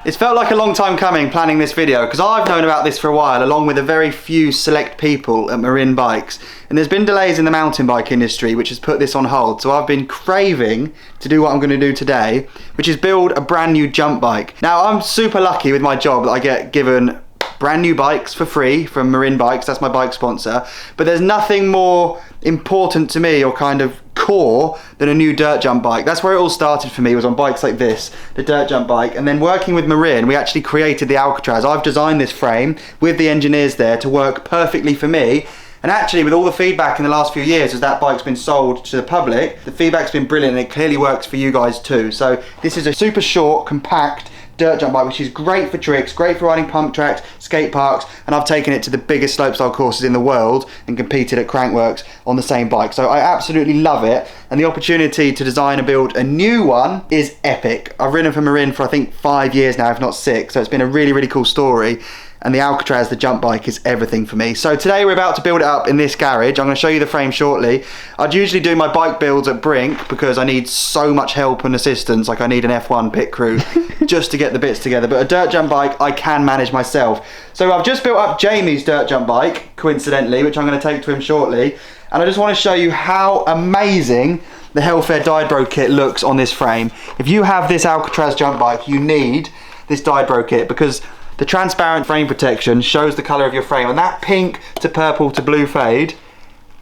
It's felt like a long time coming planning this video because I've known about this for a while along with a very few select people at Marin Bikes, and there's been delays in the mountain bike industry which has put this on hold, so I've been craving to do what I'm going to do today, which is build a brand new jump bike. Now I'm super lucky with my job that I get given brand new bikes for free from Marin Bikes, that's my bike sponsor, but there's nothing more important to me or kind of core than a new dirt jump bike. That's where it all started for me, was on bikes like this, the dirt jump bike, and then working with Marin we actually created the Alcatraz. I've designed this frame with the engineers there to work perfectly for me, and actually with all the feedback in the last few years as that bike's been sold to the public, the feedback's been brilliant and it clearly works for you guys too. So this is a super short, compact dirt jump bike which is great for tricks, great for riding pump tracks, skate parks, and I've taken it to the biggest slopestyle courses in the world and competed at Crankworks on the same bike. So I absolutely love it, and the opportunity to design and build a new one is epic. I've ridden for Marin for I think 5 years now, if not 6, so it's been a really cool story. And the Alcatraz, the jump bike, is everything for me. So today we're about to build it up in this garage. I'm going to show you the frame shortly. I'd usually do my bike builds at Brink because I need so much help and assistance, like I need an F1 pit crew just to get the bits together. But a dirt jump bike I can manage myself. So I've just built up Jamie's dirt jump bike, coincidentally, which I'm going to take to him shortly. And I just want to show you how amazing the Hellfair Diedbro kit looks on this frame. If you have this Alcatraz jump bike, you need this Diedbro kit because the transparent frame protection shows the colour of your frame, and that pink to purple to blue fade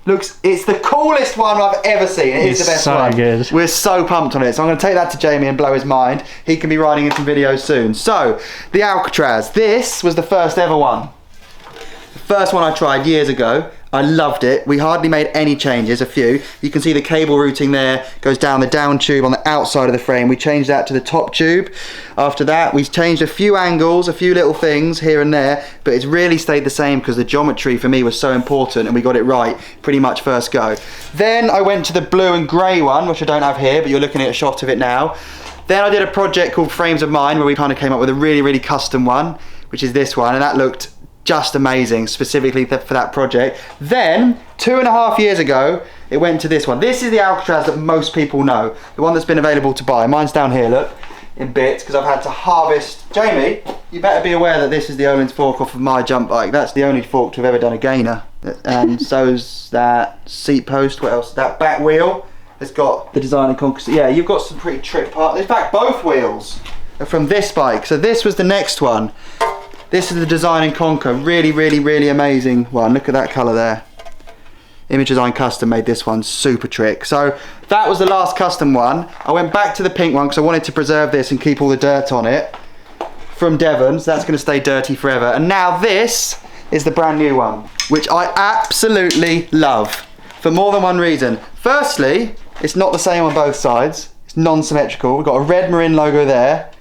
looks, it's the coolest one I've ever seen. It is the best one. Good. We're so pumped on it, so I'm going to take that to Jamie and blow his mind. He can be riding in some videos soon. So, the Alcatraz, this was the first ever one. The first one I tried years ago. I loved it. We hardly made any changes, a few. You can see the cable routing there goes down the down tube on the outside of the frame. We changed that to the top tube. After that, we changed a few angles, a few little things here and there, but it's really stayed the same because the geometry for me was so important and we got it right pretty much first go. Then I went to the blue and grey one, which I don't have here, but you're looking at a shot of it now. Then I did a project called Frames of Mine where we kind of came up with a really custom one, which is this one, and that looked just amazing, specifically for that project. Then 2.5 years ago it went to this one. This is the Alcatraz that most people know, the one that's been available to buy. Mine's down here, look, in bits, because I've had to harvest. Jamie, you better be aware that this is the Olin's fork off of my jump bike. That's the only fork to have ever done a gainer, and so's that seat post. What else? That back wheel has got the design and conquest. Yeah, you've got some pretty trick parts. In fact, both wheels are from this bike. So this was the next one. This is the Design and Conquer, really amazing one. Look at that colour there. Image Design Custom made this one super trick. So that was the last custom one. I went back to the pink one because I wanted to preserve this and keep all the dirt on it from Devon, so that's going to stay dirty forever. And now this is the brand new one, which I absolutely love for more than one reason. Firstly, it's not the same on both sides. It's non-symmetrical. We've got a red Marin logo there,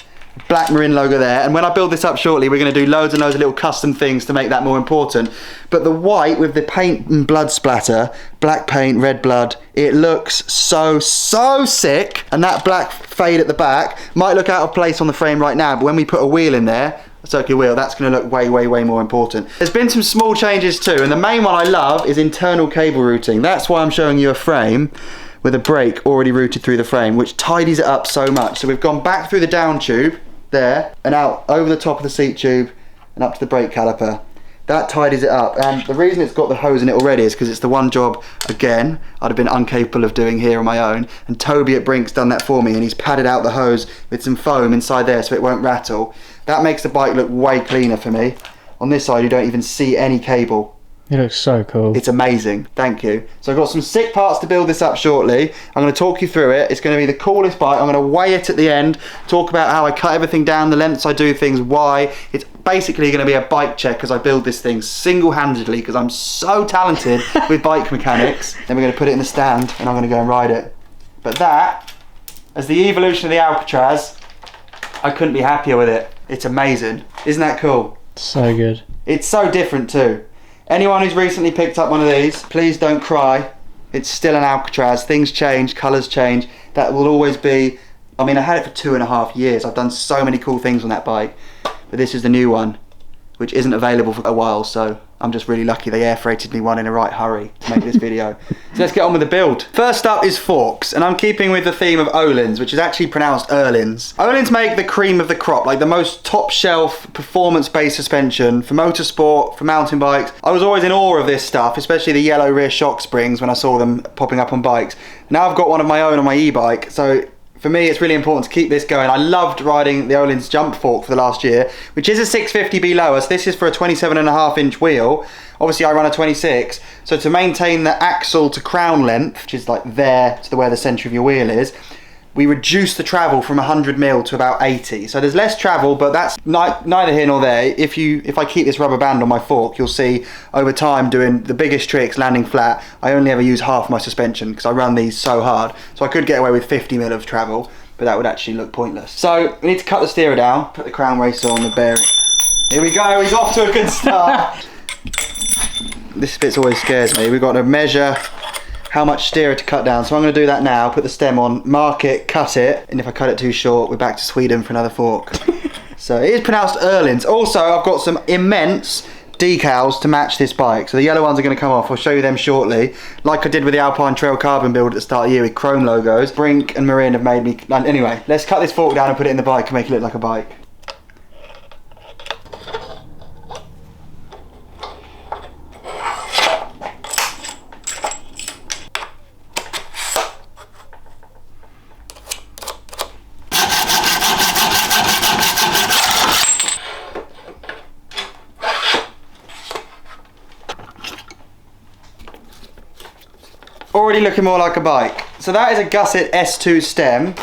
black Marin logo there, and when I build this up shortly we're going to do loads and loads of little custom things to make that more important. But the white with the paint and blood splatter, black paint, red blood, it looks so sick, and that black fade at the back might look out of place on the frame right now, but when we put a wheel in there, a circular wheel, that's going to look way more important. There's been some small changes too, and the main one I love is internal cable routing. That's why I'm showing you a frame with a brake already routed through the frame, which tidies it up so much. So we've gone back through the down tube there and out over the top of the seat tube and up to the brake caliper. That tidies it up, and the reason it's got the hose in it already is because it's the one job, again, I'd have been incapable of doing here on my own, and Toby at Brink's done that for me, and he's padded out the hose with some foam inside there so it won't rattle. That makes the bike look way cleaner for me. On this side you don't even see any cable. It looks so cool. It's amazing, thank you. So I've got some sick parts to build this up shortly. I'm going to talk you through it. It's going to be the coolest bike. I'm going to weigh it at the end, talk about how I cut everything down, the lengths I do things, why. It's basically going to be a bike check as I build this thing single-handedly because I'm so talented with bike mechanics. Then we're going to put it in the stand and I'm going to go and ride it. But that, as the evolution of the Alcatraz, I couldn't be happier with it. It's amazing. Isn't that cool? So good. It's so different too. Anyone who's recently picked up one of these, please don't cry. It's still an Alcatraz. Things change, colours change. That will always be, I mean, I had it for 2.5 years. I've done so many cool things on that bike. But this is the new one. which isn't available for a while, so I'm just really lucky they air freighted me one in a right hurry to make this video. So let's get on with the build. First up is forks, and I'm keeping with the theme of Öhlins, which is actually pronounced Öhlins. Öhlins make the cream of the crop, like the most top shelf performance-based suspension for motorsport, for mountain bikes. I was always in awe of this stuff, especially the yellow rear shock springs when I saw them popping up on bikes. Now I've got one of my own on my e-bike, so for me, it's really important to keep this going. I loved riding the Öhlins jump fork for the last year, which is a 650B lower. So this is for a 27.5-inch wheel. Obviously, I run a 26. So to maintain the axle to crown length, which is like there to where the centre of your wheel is, we reduce the travel from 100mm to about 80. So there's less travel, but that's neither here nor there. If I keep this rubber band on my fork, you'll see over time doing the biggest tricks, landing flat, I only ever use half my suspension because I run these so hard. So I could get away with 50mm of travel, but that would actually look pointless. So we need to cut the steerer down, put the crown racer on the bearing. Here we go, he's off to a good start. This bit always scares me. We've got to measure how much steerer to cut down. So I'm going to do that now, put the stem on, mark it, cut it, and if I cut it too short, we're back to Sweden for another fork. So it is pronounced Öhlins. Also, I've got some immense decals to match this bike. So the yellow ones are going to come off. I'll show you them shortly. Like I did with the Alpine Trail Carbon build at the start of the year with chrome logos. Brink and Marin have made me... Anyway, let's cut this fork down and put it in the bike and make it look like a bike. Already looking more like a bike. So that is a Gusset S2 Stem,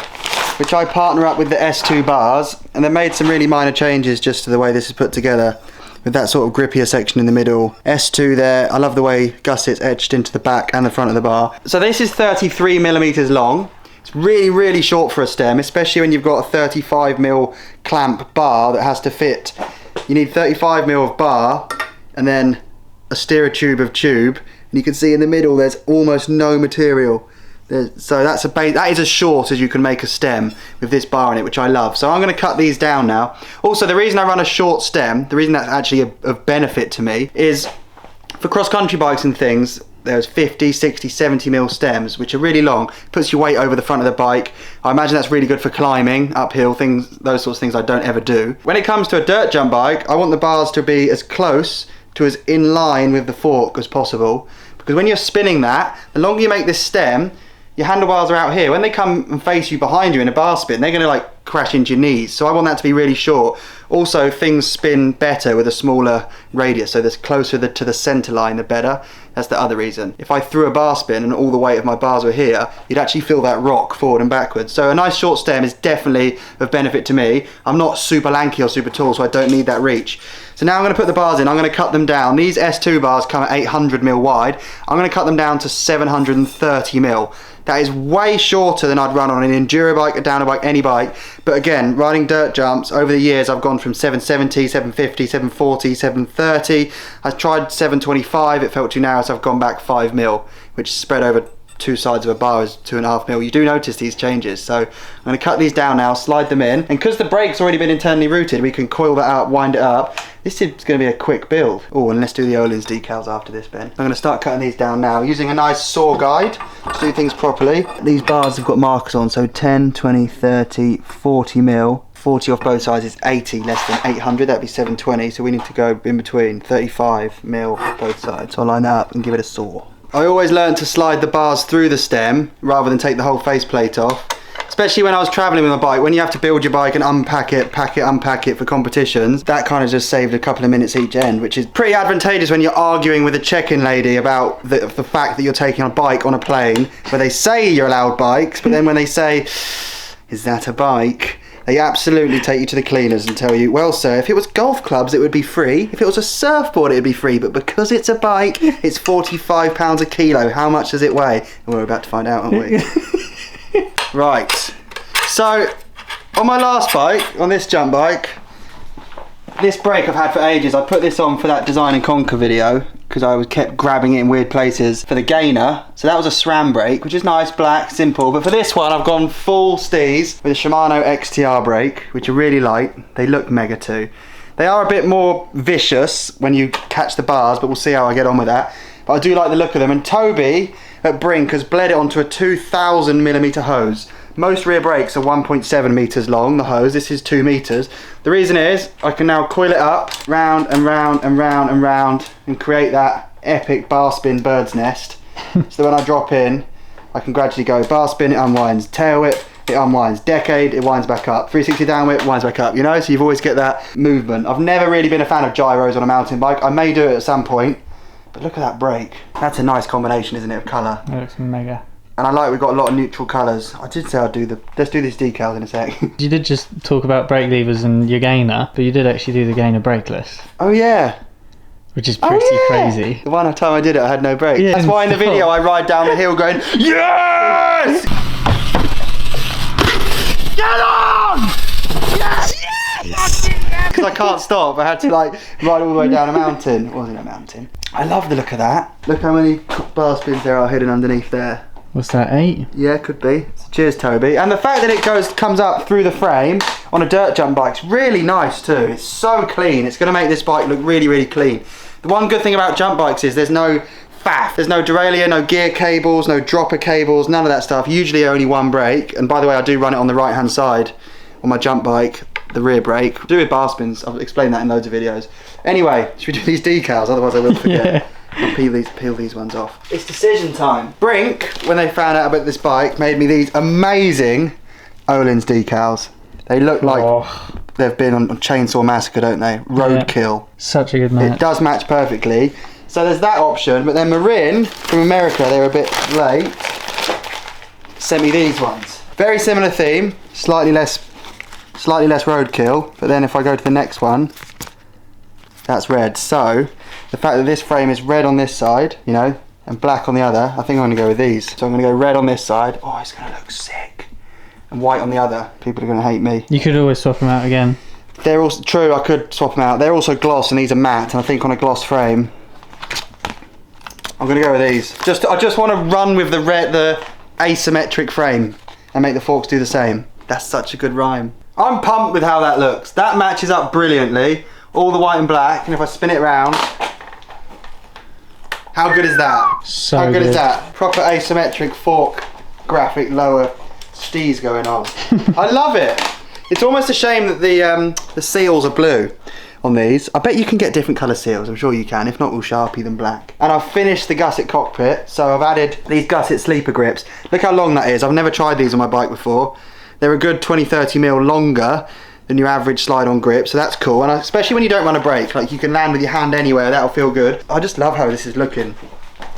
which I partner up with the S2 bars, and they made some really minor changes just to the way this is put together, with that sort of grippier section in the middle. S2 there, I love the way Gusset's etched into the back and the front of the bar. So this is 33mm long. It's really, really short for a stem, especially when you've got a 35mm clamp bar that has to fit. You need 35mm of bar, and then a steerer tube of tube. And you can see in the middle there's almost no material. So that is as short as you can make a stem with this bar in it, which I love. So I'm going to cut these down now. Also, the reason I run a short stem, the reason that's actually of benefit to me, is for cross-country bikes and things, there's 50, 60, 70mm stems, which are really long. Puts your weight over the front of the bike. I imagine that's really good for climbing, uphill, things, those sorts of things I don't ever do. When it comes to a dirt jump bike, I want the bars to be as close to as in line with the fork as possible, because when you're spinning that, the longer you make this stem, your handlebars are out here. When they come and face you behind you in a bar spin, they're going to like crash into your knees. So I want that to be really short. Also, things spin better with a smaller radius, so the closer to the center line, the better. That's the other reason. If I threw a bar spin and all the weight of my bars were here, you'd actually feel that rock forward and backwards. So a nice short stem is definitely of benefit to me. I'm not super lanky or super tall, so I don't need that reach. So now I'm going to put the bars in. I'm going to cut them down. These S2 bars come at 800mm wide. I'm going to cut them down to 730mm. That is way shorter than I'd run on an enduro bike, a downer bike, any bike. But again, riding dirt jumps, over the years I've gone from 770, 750, 740, 730. I tried 725, it felt too narrow, so I've gone back 5mm, which spread over two sides of a bar is 2.5mm. You do notice these changes. So I'm going to cut these down now, slide them in. And because the brake's already been internally routed, we can coil that out, wind it up. This is going to be a quick build. Oh, and let's do the Öhlins decals after this, Ben. I'm going to start cutting these down now using a nice saw guide to do things properly. These bars have got markers on, so 10, 20, 30, 40mm. 40 off both sides is 80 less than 800, that'd be 720, so we need to go in between 35mm off both sides. So I'll line that up and give it a saw. I always learn to slide the bars through the stem rather than take the whole faceplate off. Especially when I was travelling with my bike, when you have to build your bike and unpack it, pack it, unpack it for competitions, that kind of just saved a couple of minutes each end, which is pretty advantageous when you're arguing with a check-in lady about the fact that you're taking a bike on a plane, where they say you're allowed bikes, but then when they say, is that a bike? They absolutely take you to the cleaners and tell you, well sir, if it was golf clubs it would be free, if it was a surfboard it would be free, but because it's a bike, it's £45 a kilo. How much does it weigh? And we're about to find out, aren't we? Right, so on my last bike, on this jump bike, this brake I've had for ages. I put this on for that Design and Conquer video because I kept grabbing it in weird places for the gainer. So that was a SRAM brake, which is nice, black, simple. But for this one, I've gone full steez with a Shimano XTR brake, which are really light. They look mega too. They are a bit more vicious when you catch the bars, but we'll see how I get on with that. But I do like the look of them. And Toby at Brink has bled it onto a 2,000mm hose. Most rear brakes are 1.7 meters long, the hose. This is 2 meters. The reason is I can now coil it up round and round and round and round and create that epic bar spin bird's nest. So when I drop in, I can gradually go bar spin, it unwinds, tail whip, it unwinds, decade, it winds back up, 360 down whip, winds back up, you know, so you've always get that movement. I've never really been a fan of gyros on a mountain bike. I may do it at some point, but look at that brake. That's a nice combination, isn't it, of colour? It looks mega. And I like we've got a lot of neutral colours. I did say I'd do let's do these decals in a sec. You did just talk about brake levers and your gainer, but you did actually do the gainer brakeless, Oh yeah. which is pretty crazy. The one time I did it, I had no brakes. Yeah, That's why in the video I ride down the hill going, yes! Get on! Yes! Yes! Because I can't stop. I had to like ride all the way down a mountain. It wasn't a mountain. I love the look of that. Look how many bar spins there are hidden underneath there. What's that, 8? Yeah, could be. So cheers, Toby. And the fact that it comes up through the frame on a dirt jump bike's really nice too. It's so clean. It's going to make this bike look really, really clean. The one good thing about jump bikes is there's no faff. There's no derailleur, no gear cables, no dropper cables, none of that stuff. Usually only one brake. And by the way, I do run it on the right hand side on my jump bike, the rear brake. Do with bar spins. I've explained that in loads of videos. Anyway, should we do these decals? Otherwise I will forget. Yeah. I'll peel these ones off. It's decision time. Brink, when they found out about this bike, made me these amazing Öhlins decals. They look like they've been on Chainsaw Massacre, don't they? Roadkill. Yeah. Such a good match. It does match perfectly. So there's that option, but then Marin from America, they were a bit late, sent me these ones. Very similar theme, slightly less roadkill, but then if I go to the next one, that's red. So the fact that this frame is red on this side, you know, and black on the other, I think I'm going to go with these. So I'm going to go red on this side. Oh, it's going to look sick. And white on the other. People are going to hate me. You could always swap them out again. They're also true. I could swap them out. They're also gloss, and these are matte. And I think on a gloss frame, I'm going to go with these. I just want to run with the asymmetric frame and make the forks do the same. That's such a good rhyme. I'm pumped with how that looks. That matches up brilliantly. All the white and black, and if I spin it around, how good is that? So how good is that? Proper asymmetric fork graphic lower steez going on. I love it. It's almost a shame that the seals are blue on these. I bet you can get different colour seals. I'm sure you can. If not, we'll Sharpie them black. And I've finished the Gusset cockpit, so I've added these Gusset sleeper grips. Look how long that is. I've never tried these on my bike before. They're a good 20-30mm longer than your average slide-on grip, so that's cool. And especially when you don't run a brake, like you can land with your hand anywhere, that'll feel good. I just love how this is looking.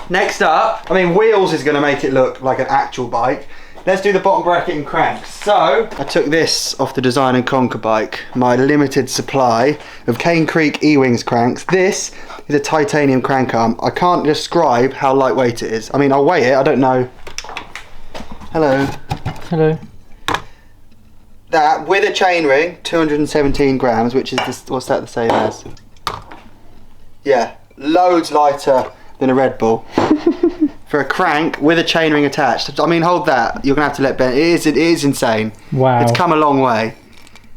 Next up, I mean, wheels is going to make it look like an actual bike. Let's do the bottom bracket and cranks. So I took this off the Design and Conquer bike, my limited supply of Cane Creek E-Wings cranks. This is a titanium crank arm. I can't describe how lightweight it is. I mean, I'll weigh it, I don't know. Hello. Hello. That with a chainring, 217 grams, which is this, what's that the same as? Yeah, loads lighter than a Red Bull. For a crank with a chainring attached. I mean, hold that. You're gonna have to let Ben. It is insane. Wow. It's come a long way.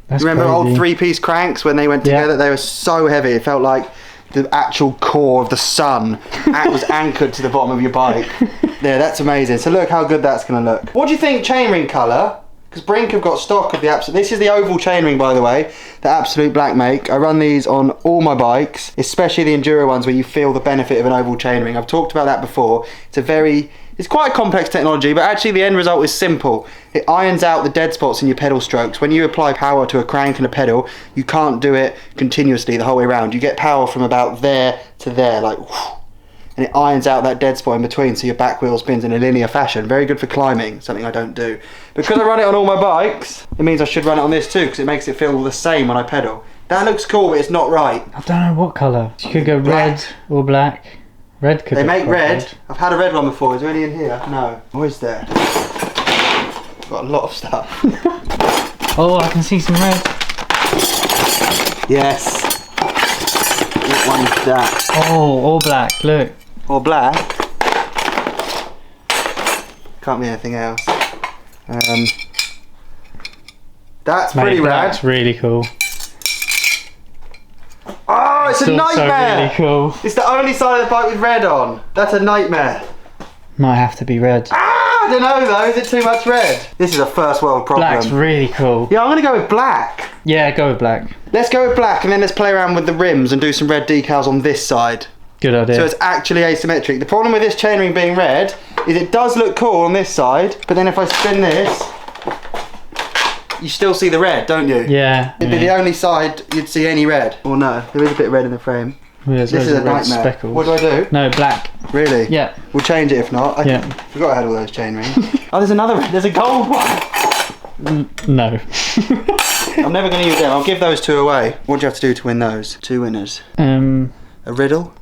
That's You remember crazy. old 3-piece cranks when they went together? They were so heavy. It felt like the actual core of the sun was anchored to the bottom of your bike. Yeah, that's amazing. So look how good that's gonna look. What do you think chainring colour? Because Brink have got stock of the absolute. This is the oval chainring, by the way, the Absolute Black make. I run these on all my bikes, especially the enduro ones where you feel the benefit of an oval chainring. I've talked about that before. It's quite a complex technology, but actually the end result is simple. It irons out the dead spots in your pedal strokes. When you apply power to a crank and a pedal, you can't do it continuously the whole way around. You get power from about there to there, like whoosh, and it irons out that dead spot in between, so your back wheel spins in a linear fashion. Very good for climbing, something I don't do. Because I run it on all my bikes, it means I should run it on this too, because it makes it feel the same when I pedal. That looks cool, but it's not right. I don't know what colour. You could go red or black. Red could They look make quite red. good. I've had a red one before. Is there any in here? No. Or is there? Got a lot of stuff. Oh, I can see some red. Yes. What one's that? Oh, all black, look. Or black. Can't be anything else. That's Mate, pretty rad. That's really cool. it's a It's also nightmare. really cool. It's the only side of the bike with red on. That's a nightmare. Might have to be red. I don't know though, is it too much red? This is a first world problem. Black's really cool. Yeah, I'm gonna go with black. Yeah, go with black. Let's go with black and then let's play around with the rims and do some red decals on this side. Good idea. So it's actually asymmetric. The problem with this chainring being red is it does look cool on this side, but then if I spin this, you still see the red, don't you? Yeah. It'd be the only side you'd see any red. Or no, there is a bit of red in the frame. There's This is a loads of red nightmare. speckles. What do I do? No, black. Really? Yeah. We'll change it if not. I forgot I had all those chain rings. Oh, there's another red. There's a gold one. No. I'm never going to use them. I'll give those two away. What do you have to do to win those? 2 winners. A A riddle?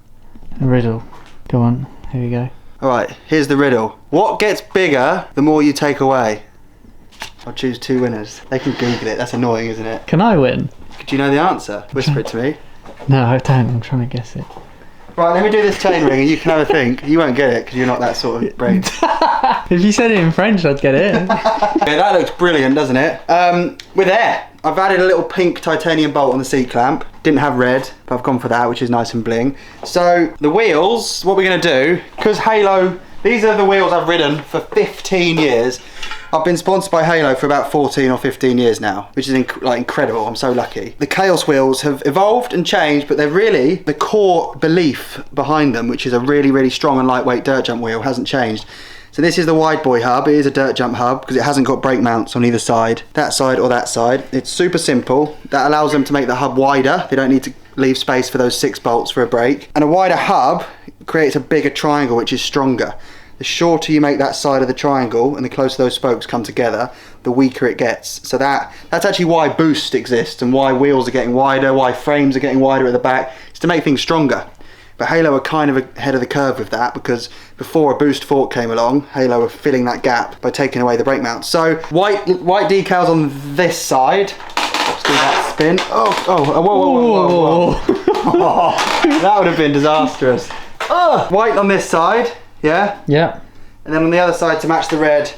riddle. Go on. Here we go. Alright, here's the riddle. What gets bigger the more you take away? I'll choose 2 winners. They can Google it. That's annoying, isn't it? Can I win? Do you know the answer? Whisper it to me. No, I don't. I'm trying to guess it. Right, let me do this chain ring and you can have a think. You won't get it because you're not that sort of brain. If you said it in French, I'd get it. Okay, that looks brilliant, doesn't it? With air. I've added a little pink titanium bolt on the seat clamp. Didn't have red, but I've gone for that, which is nice and bling. So the wheels, what we're going to do, because Halo, these are the wheels I've ridden for 15 years. I've been sponsored by Halo for about 14 or 15 years now, which is incredible. I'm so lucky. The Chaos wheels have evolved and changed, but they're really the core belief behind them, which is a really, really strong and lightweight dirt jump wheel, hasn't changed. So this is the wide boy hub. It is a dirt jump hub because it hasn't got brake mounts on either side, that side or that side. It's super simple. That allows them to make the hub wider. They don't need to leave space for those 6 bolts for a brake. And a wider hub creates a bigger triangle, which is stronger. The shorter you make that side of the triangle and the closer those spokes come together, the weaker it gets. So that's actually why boost exists and why wheels are getting wider, why frames are getting wider at the back. It's to make things stronger. But Halo are kind of ahead of the curve with that because before a boost fork came along, Halo were filling that gap by taking away the brake mounts. So white decals on this side. Let's do that spin. Whoa. That would have been disastrous. White on this side. Yeah? Yeah. And then on the other side to match the red,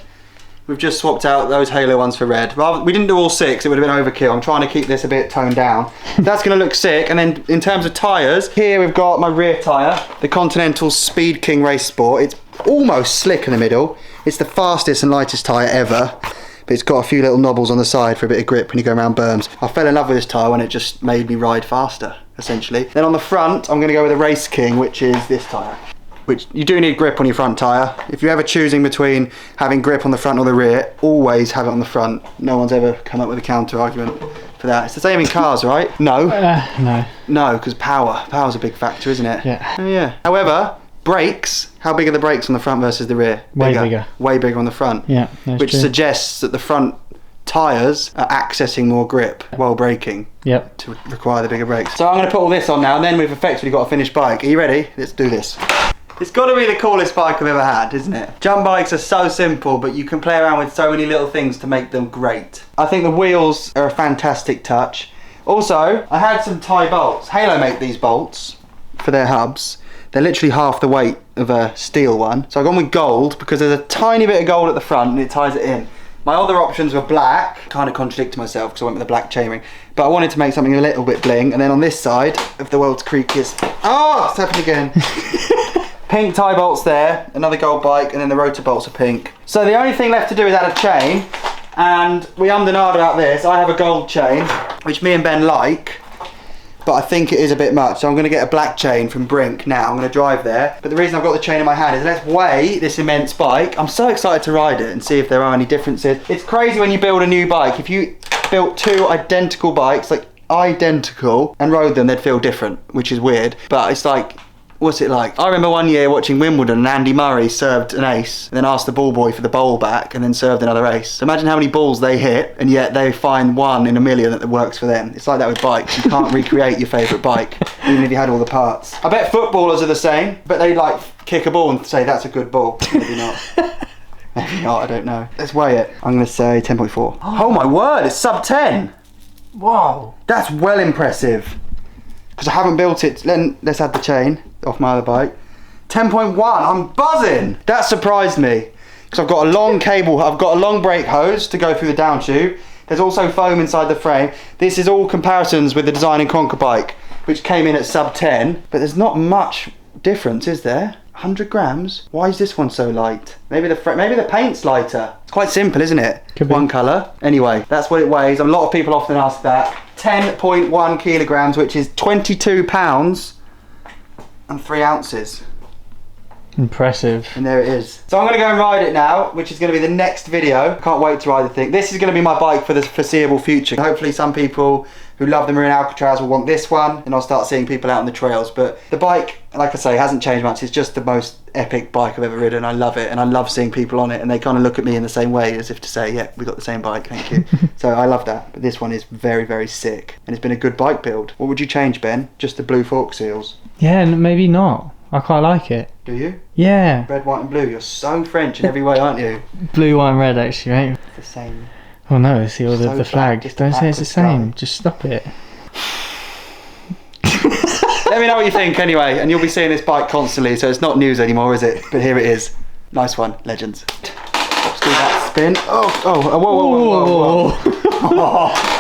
we've just swapped out those Halo ones for red. We didn't do all 6, it would have been overkill. I'm trying to keep this a bit toned down. That's going to look sick. And then in terms of tyres, here we've got my rear tyre, the Continental Speed King Race Sport. It's almost slick in the middle. It's the fastest and lightest tyre ever. But it's got a few little knobbles on the side for a bit of grip when you go around berms. I fell in love with this tyre when it just made me ride faster, essentially. Then on the front, I'm going to go with a Race King, which is this tyre. Which you do need grip on your front tyre. If you're ever choosing between having grip on the front or the rear, always have it on the front. No one's ever come up with a counter argument for that. It's the same in cars, right? No. No. No, because power. Power's a big factor, isn't it? Yeah. Oh, yeah. However, brakes, how big are the brakes on the front versus the rear? Way bigger. Way bigger on the front. Yeah, that's which true. suggests that the front tyres are accessing more grip while braking. Yep. To require the bigger brakes. So I'm going to put all this on now, and then we've effectively got a finished bike. Are you ready? Let's do this. It's got to be the coolest bike I've ever had, isn't it? Jump bikes are so simple, but you can play around with so many little things to make them great. I think the wheels are a fantastic touch. Also, I had some tie bolts. Halo make these bolts for their hubs. They're literally half the weight of a steel one. So I've gone with gold because there's a tiny bit of gold at the front and it ties it in. My other options were black. Kind of contradicted myself because I went with the black chainring. But I wanted to make something a little bit bling. And then on this side of the world's creakiest... Oh, it's happened again. Pink tie bolts there, another gold bike, and then the rotor bolts are pink. So the only thing left to do is add a chain, and we ummed and ahed about this. I have a gold chain, which me and Ben like, but I think it is a bit much. So I'm going to get a black chain from Brink now. I'm going to drive there. But the reason I've got the chain in my hand is let's weigh this immense bike. I'm so excited to ride it and see if there are any differences. It's crazy when you build a new bike. If you built 2 identical bikes, like identical, and rode them, they'd feel different, which is weird. But it's like... What's it like? I remember one year watching Wimbledon and Andy Murray served an ace and then asked the ball boy for the bowl back and then served another ace. So imagine how many balls they hit and yet they find 1 in a million that works for them. It's like that with bikes. You can't recreate your favourite bike even if you had all the parts. I bet footballers are the same, but they like kick a ball and say that's a good ball. Maybe not. Maybe not, I don't know. Let's weigh it. I'm going to say 10.4. Oh my word, it's sub 10. Wow. That's well impressive. Because I haven't built it. Let's add the chain off my other bike. 10.1, I'm buzzing. That surprised me. Because I've got a long cable, I've got a long brake hose to go through the down tube. There's also foam inside the frame. This is all comparisons with the Design and Conquer bike. which came in at sub 10, but there's not much difference, is there? 100 grams? Why is this one so light? Maybe the paint's lighter. It's quite simple, isn't it? Could be. One colour. Anyway, that's what it weighs. A lot of people often ask that. 10.1 kilograms, which is 22 pounds and 3 ounces. Impressive. And there it is. So I'm going to go and ride it now, which is going to be the next video. Can't wait to ride the thing. This is going to be my bike for the foreseeable future. Hopefully some people who love the Marin Alcatraz will want this one, and I'll start seeing people out on the trails. But the bike, like I say, hasn't changed much. It's just the most epic bike I've ever ridden. I love it, and I love seeing people on it, and they kind of look at me in the same way as if to say, yeah, we got the same bike, thank you. So I love that. But this one is very, very sick, and it's been a good bike build. What would you change, Ben? Just the blue fork seals? Yeah, maybe not. I quite like it. Do you? Yeah. Red, white and blue. You're so French in every way, aren't you? Blue, white and red, actually, right? It's the same. Oh no, it's the order of the flag. just Don't say it's the same. backwards Just stop it. Let me know what you think anyway, and you'll be seeing this bike constantly, so it's not news anymore, is it? But here it is. Nice one, legends. Let's do that spin. Oh, whoa, whoa, whoa, whoa, whoa.